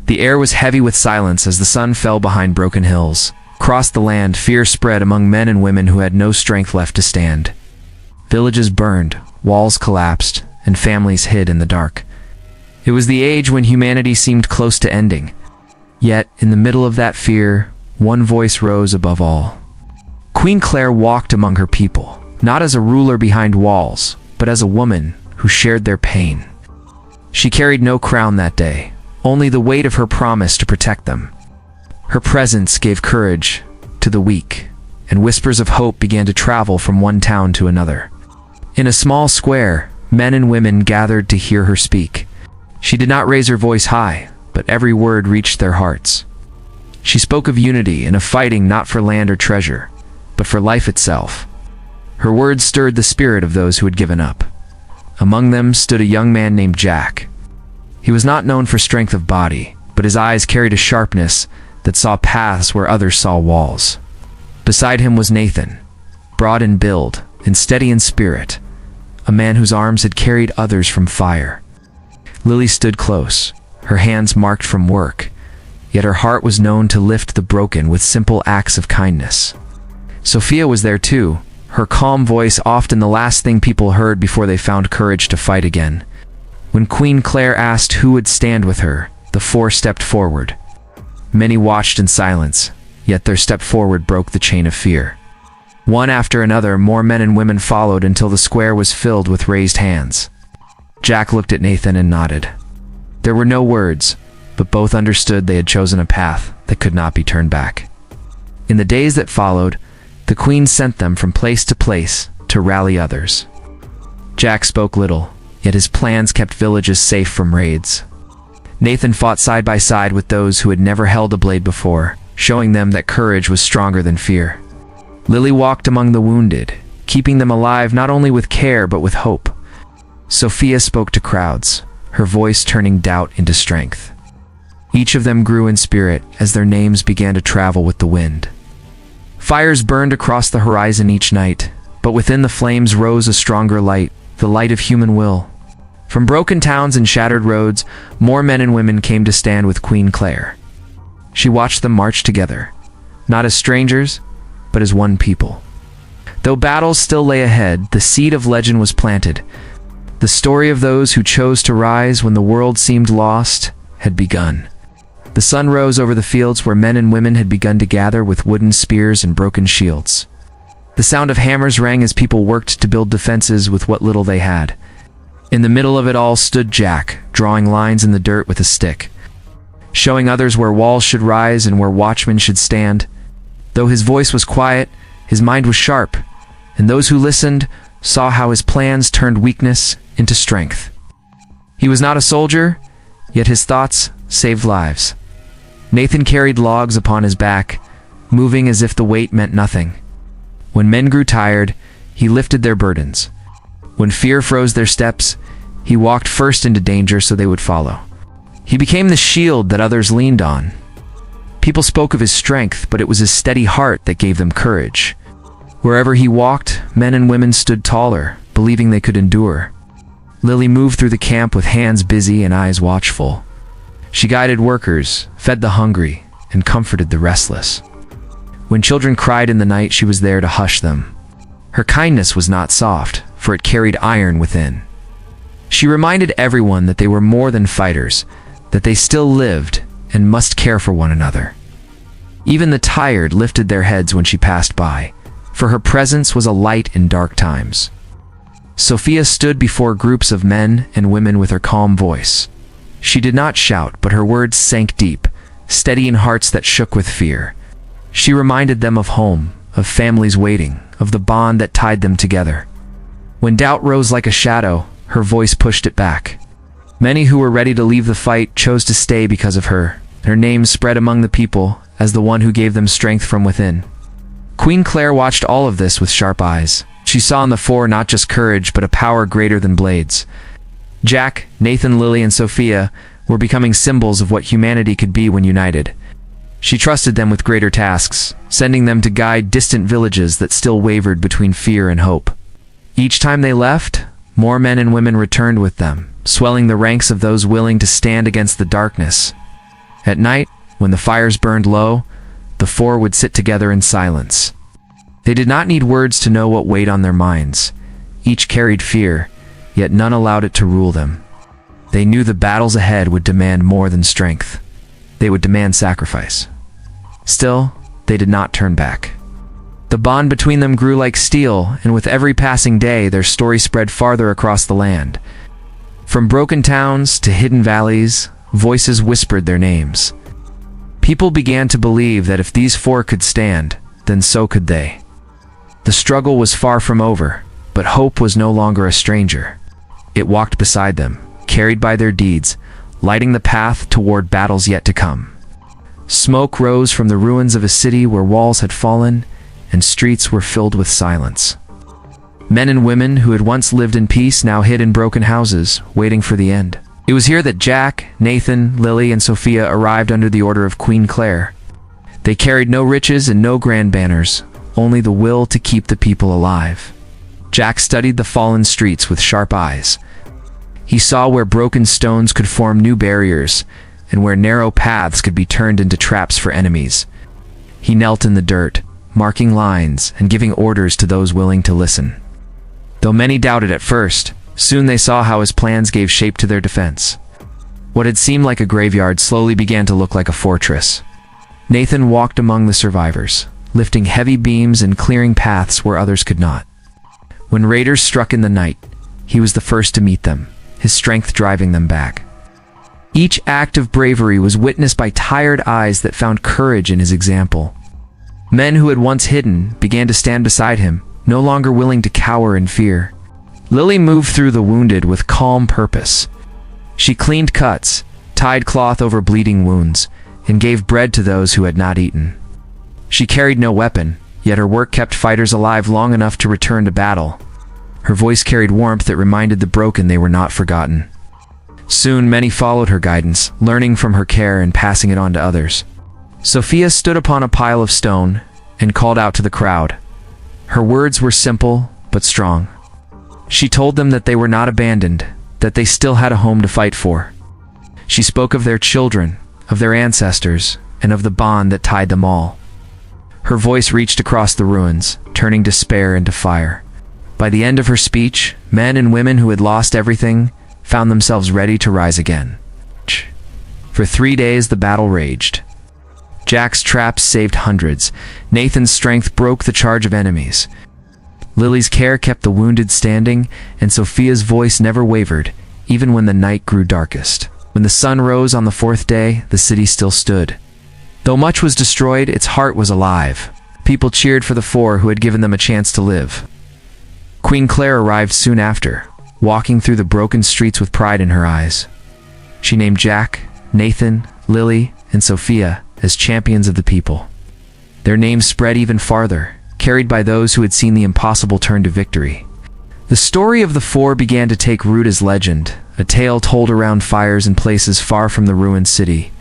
The air was heavy with silence as the sun fell behind broken hills. Across the land, fear spread among men and women who had no strength left to stand. Villages burned, walls collapsed, and families hid in the dark. It was the age when humanity seemed close to ending. Yet, in the middle of that fear, one voice rose above all. Queen Claire walked among her people, not as a ruler behind walls, but as a woman who shared their pain. She carried no crown that day, only the weight of her promise to protect them. Her presence gave courage to the weak, and whispers of hope began to travel from one town to another. In a small square, men and women gathered to hear her speak. She did not raise her voice high, but every word reached their hearts. She spoke of unity and of fighting not for land or treasure, but for life itself. Her words stirred the spirit of those who had given up. Among them stood a young man named Jack. He was not known for strength of body, but his eyes carried a sharpness that saw paths where others saw walls. Beside him was Nathan, broad in build and steady in spirit, a man whose arms had carried others from fire. Lily stood close, her hands marked from work, yet her heart was known to lift the broken with simple acts of kindness. Sophia was there too, her calm voice often the last thing people heard before they found courage to fight again. When Queen Claire asked who would stand with her, the four stepped forward. Many watched in silence, yet their step forward broke the chain of fear. One after another, more men and women followed until the square was filled with raised hands. Jack looked at Nathan and nodded. There were no words, but both understood they had chosen a path that could not be turned back. In the days that followed, the Queen sent them from place to place to rally others. Jack spoke little, yet his plans kept villages safe from raids. Nathan fought side by side with those who had never held a blade before, showing them that courage was stronger than fear. Lily walked among the wounded, keeping them alive not only with care but with hope. Sophia spoke to crowds, her voice turning doubt into strength. Each of them grew in spirit as their names began to travel with the wind. Fires burned across the horizon each night, but within the flames rose a stronger light, the light of human will. From broken towns and shattered roads, more men and women came to stand with Queen Claire. She watched them march together, not as strangers, but as one people. Though battles still lay ahead, the seed of legend was planted. The story of those who chose to rise when the world seemed lost had begun. The sun rose over the fields where men and women had begun to gather with wooden spears and broken shields. The sound of hammers rang as people worked to build defenses with what little they had. In the middle of it all stood Jack, drawing lines in the dirt with a stick, showing others where walls should rise and where watchmen should stand. Though his voice was quiet, his mind was sharp, and those who listened saw how his plans turned weakness into strength. He was not a soldier, yet his thoughts saved lives. Nathan carried logs upon his back, moving as if the weight meant nothing. When men grew tired, he lifted their burdens. When fear froze their steps, he walked first into danger so they would follow. He became the shield that others leaned on. People spoke of his strength, but it was his steady heart that gave them courage. Wherever he walked, men and women stood taller, believing they could endure. Lily moved through the camp with hands busy and eyes watchful. She guided workers, fed the hungry, and comforted the restless. When children cried in the night, she was there to hush them. Her kindness was not soft, for it carried iron within. She reminded everyone that they were more than fighters, that they still lived and must care for one another. Even the tired lifted their heads when she passed by, for her presence was a light in dark times. Sophia stood before groups of men and women with her calm voice. She did not shout, but her words sank deep, steadying hearts that shook with fear. She reminded them of home, of families waiting, of the bond that tied them together. When doubt rose like a shadow, her voice pushed it back. Many who were ready to leave the fight chose to stay because of her. Her name spread among the people as the one who gave them strength from within. Queen Claire watched all of this with sharp eyes. She saw in the four not just courage, but a power greater than blades. Jack, Nathan, Lily, and Sophia were becoming symbols of what humanity could be when united. She trusted them with greater tasks, sending them to guide distant villages that still wavered between fear and hope. Each time they left, more men and women returned with them, swelling the ranks of those willing to stand against the darkness. At night, when the fires burned low, the four would sit together in silence. They did not need words to know what weighed on their minds. Each carried fear, yet none allowed it to rule them. They knew the battles ahead would demand more than strength. They would demand sacrifice. Still, they did not turn back. The bond between them grew like steel, and with every passing day, their story spread farther across the land. From broken towns to hidden valleys, voices whispered their names. People began to believe that if these four could stand, then so could they. The struggle was far from over, but hope was no longer a stranger. It walked beside them, carried by their deeds, lighting the path toward battles yet to come. Smoke rose from the ruins of a city where walls had fallen, and streets were filled with silence. Men and women who had once lived in peace now hid in broken houses, waiting for the end. It was here that Jack, Nathan, Lily, and Sophia arrived under the order of Queen Claire. They carried no riches and no grand banners, only the will to keep the people alive. Jack studied the fallen streets with sharp eyes. He saw where broken stones could form new barriers, and where narrow paths could be turned into traps for enemies. He knelt in the dirt, marking lines and giving orders to those willing to listen. Though many doubted at first, soon they saw how his plans gave shape to their defense. What had seemed like a graveyard slowly began to look like a fortress. Nathan walked among the survivors, lifting heavy beams and clearing paths where others could not. When raiders struck in the night, he was the first to meet them, his strength driving them back. Each act of bravery was witnessed by tired eyes that found courage in his example. Men who had once hidden began to stand beside him, no longer willing to cower in fear. Lily moved through the wounded with calm purpose. She cleaned cuts, tied cloth over bleeding wounds, and gave bread to those who had not eaten. She carried no weapon, yet her work kept fighters alive long enough to return to battle. Her voice carried warmth that reminded the broken they were not forgotten. Soon many followed her guidance, learning from her care and passing it on to others. Sophia stood upon a pile of stone and called out to the crowd. Her words were simple but strong. She told them that they were not abandoned, that they still had a home to fight for. She spoke of their children, of their ancestors, and of the bond that tied them all. Her voice reached across the ruins, turning despair into fire. By the end of her speech, men and women who had lost everything found themselves ready to rise again. For 3 days the battle raged. Jack's traps saved hundreds. Nathan's strength broke the charge of enemies. Lily's care kept the wounded standing, and Sophia's voice never wavered, even when the night grew darkest. When the sun rose on the 4th day, the city still stood. Though much was destroyed, its heart was alive. People cheered for the four who had given them a chance to live. Queen Claire arrived soon after, walking through the broken streets with pride in her eyes. She named Jack, Nathan, Lily, and Sophia as champions of the people. Their names spread even farther, carried by those who had seen the impossible turn to victory. The story of the four began to take root as legend, a tale told around fires in places far from the ruined city.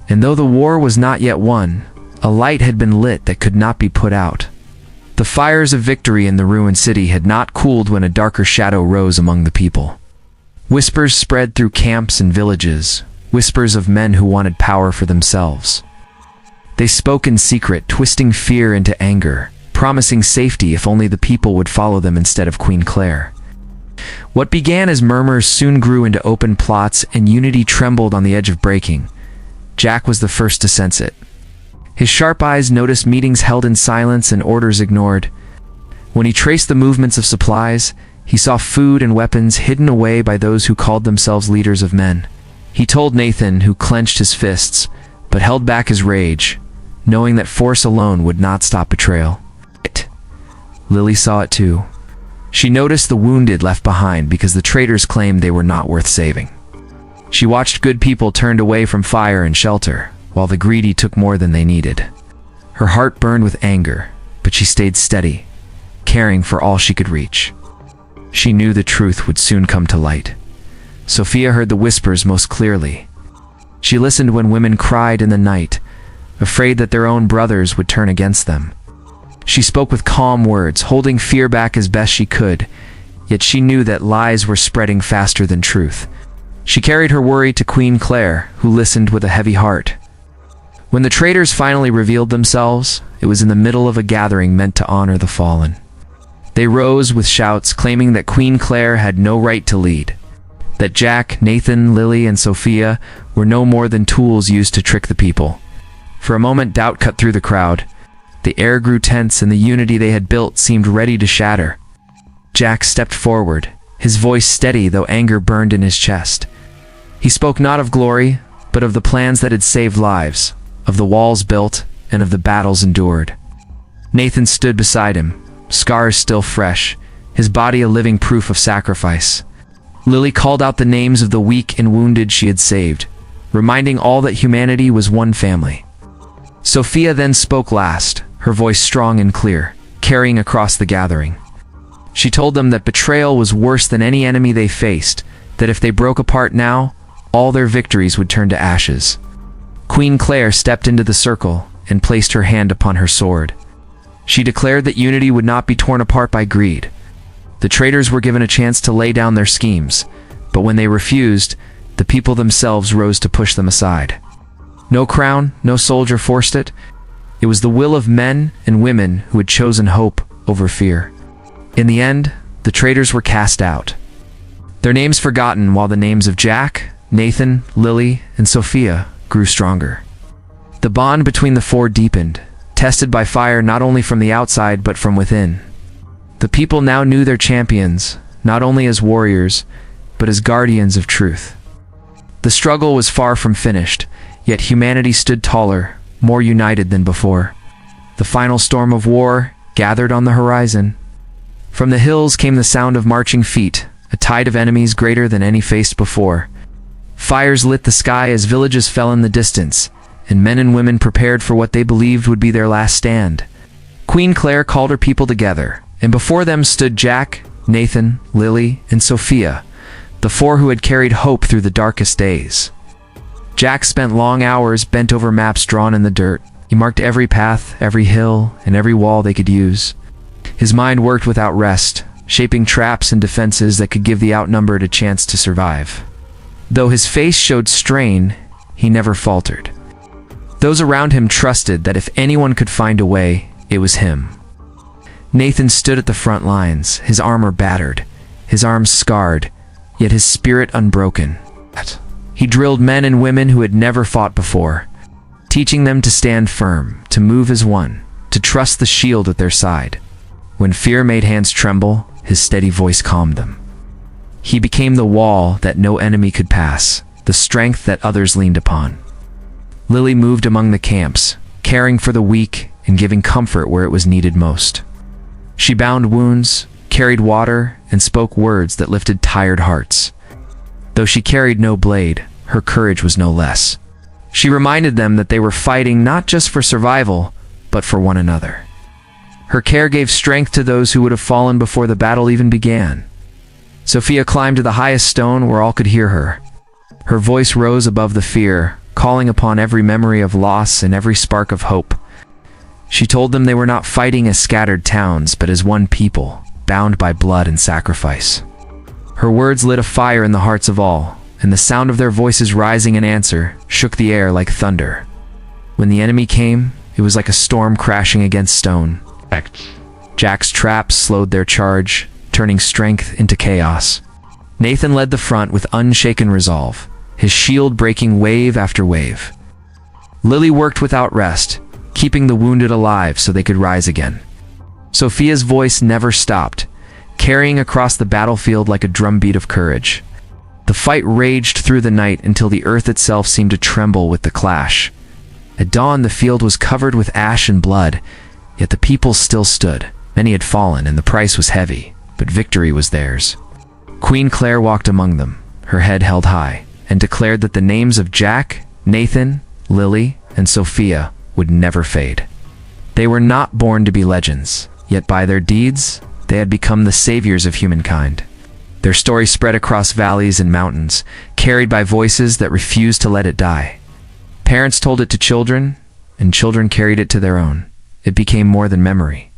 And though the war was not yet won, a light had been lit that could not be put out. The fires of victory in the ruined city had not cooled when a darker shadow rose among the people. Whispers spread through camps and villages, whispers of men who wanted power for themselves. They spoke in secret, twisting fear into anger, promising safety if only the people would follow them instead of Queen Claire. What began as murmurs soon grew into open plots, and unity trembled on the edge of breaking. Jack was the first to sense it. His sharp eyes noticed meetings held in silence and orders ignored. When he traced the movements of supplies, he saw food and weapons hidden away by those who called themselves leaders of men. He told Nathan, who clenched his fists, but held back his rage, knowing that force alone would not stop betrayal. Lily saw it too. She noticed the wounded left behind because the traitors claimed they were not worth saving. She watched good people turned away from fire and shelter, while the greedy took more than they needed. Her heart burned with anger, but she stayed steady, caring for all she could reach. She knew the truth would soon come to light. Sophia heard the whispers most clearly. She listened when women cried in the night, afraid that their own brothers would turn against them. She spoke with calm words, holding fear back as best she could, yet she knew that lies were spreading faster than truth. She carried her worry to Queen Claire, who listened with a heavy heart. When the traitors finally revealed themselves, it was in the middle of a gathering meant to honor the fallen. They rose with shouts claiming that Queen Claire had no right to lead, that Jack, Nathan, Lily, and Sophia were no more than tools used to trick the people. For a moment, doubt cut through the crowd. The air grew tense and the unity they had built seemed ready to shatter. Jack stepped forward, his voice steady though anger burned in his chest. He spoke not of glory, but of the plans that had saved lives, of the walls built, and of the battles endured. Nathan stood beside him, scars still fresh, his body a living proof of sacrifice. Lily called out the names of the weak and wounded she had saved, reminding all that humanity was one family. Sophia then spoke last, her voice strong and clear, carrying across the gathering. She told them that betrayal was worse than any enemy they faced, that if they broke apart now, all their victories would turn to ashes. Queen Claire stepped into the circle and placed her hand upon her sword. She declared that unity would not be torn apart by greed. The traitors were given a chance to lay down their schemes, but when they refused, the people themselves rose to push them aside. No crown, no soldier forced it. It was the will of men and women who had chosen hope over fear. In the end, the traitors were cast out, their names forgotten, while the names of Jack, Nathan, Lily, and Sophia grew stronger. The bond between the four deepened, tested by fire not only from the outside but from within. The people now knew their champions, not only as warriors, but as guardians of truth. The struggle was far from finished, yet humanity stood taller, more united than before. The final storm of war gathered on the horizon. From the hills came the sound of marching feet, a tide of enemies greater than any faced before. Fires lit the sky as villages fell in the distance, and men and women prepared for what they believed would be their last stand. Queen Claire called her people together, and before them stood Jack, Nathan, Lily, and Sophia, the four who had carried hope through the darkest days. Jack spent long hours bent over maps drawn in the dirt. He marked every path, every hill, and every wall they could use. His mind worked without rest, shaping traps and defenses that could give the outnumbered a chance to survive. Though his face showed strain, he never faltered. Those around him trusted that if anyone could find a way, it was him. Nathan stood at the front lines, his armor battered, his arms scarred, yet his spirit unbroken. He drilled men and women who had never fought before, teaching them to stand firm, to move as one, to trust the shield at their side. When fear made hands tremble, his steady voice calmed them. He became the wall that no enemy could pass, the strength that others leaned upon. Lily moved among the camps, caring for the weak and giving comfort where it was needed most. She bound wounds, carried water, and spoke words that lifted tired hearts. Though she carried no blade, her courage was no less. She reminded them that they were fighting not just for survival, but for one another. Her care gave strength to those who would have fallen before the battle even began. Sophia climbed to the highest stone where all could hear her. Her voice rose above the fear, calling upon every memory of loss and every spark of hope. She told them they were not fighting as scattered towns, but as one people, bound by blood and sacrifice. Her words lit a fire in the hearts of all, and the sound of their voices rising in answer shook the air like thunder. When the enemy came, it was like a storm crashing against stone. Jack's traps slowed their charge, turning strength into chaos. Nathan led the front with unshaken resolve, his shield breaking wave after wave. Lily worked without rest, keeping the wounded alive so they could rise again. Sophia's voice never stopped, carrying across the battlefield like a drumbeat of courage. The fight raged through the night until the earth itself seemed to tremble with the clash. At dawn, the field was covered with ash and blood, yet the people still stood. Many had fallen, and the price was heavy, but victory was theirs. Queen Claire walked among them, her head held high, and declared that the names of Jack, Nathan, Lily, and Sophia would never fade. They were not born to be legends, yet by their deeds, they had become the saviors of humankind. Their story spread across valleys and mountains, carried by voices that refused to let it die. Parents told it to children, and children carried it to their own. It became more than memory.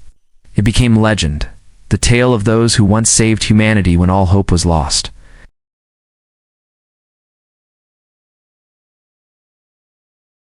It became legend, the tale of those who once saved humanity when all hope was lost.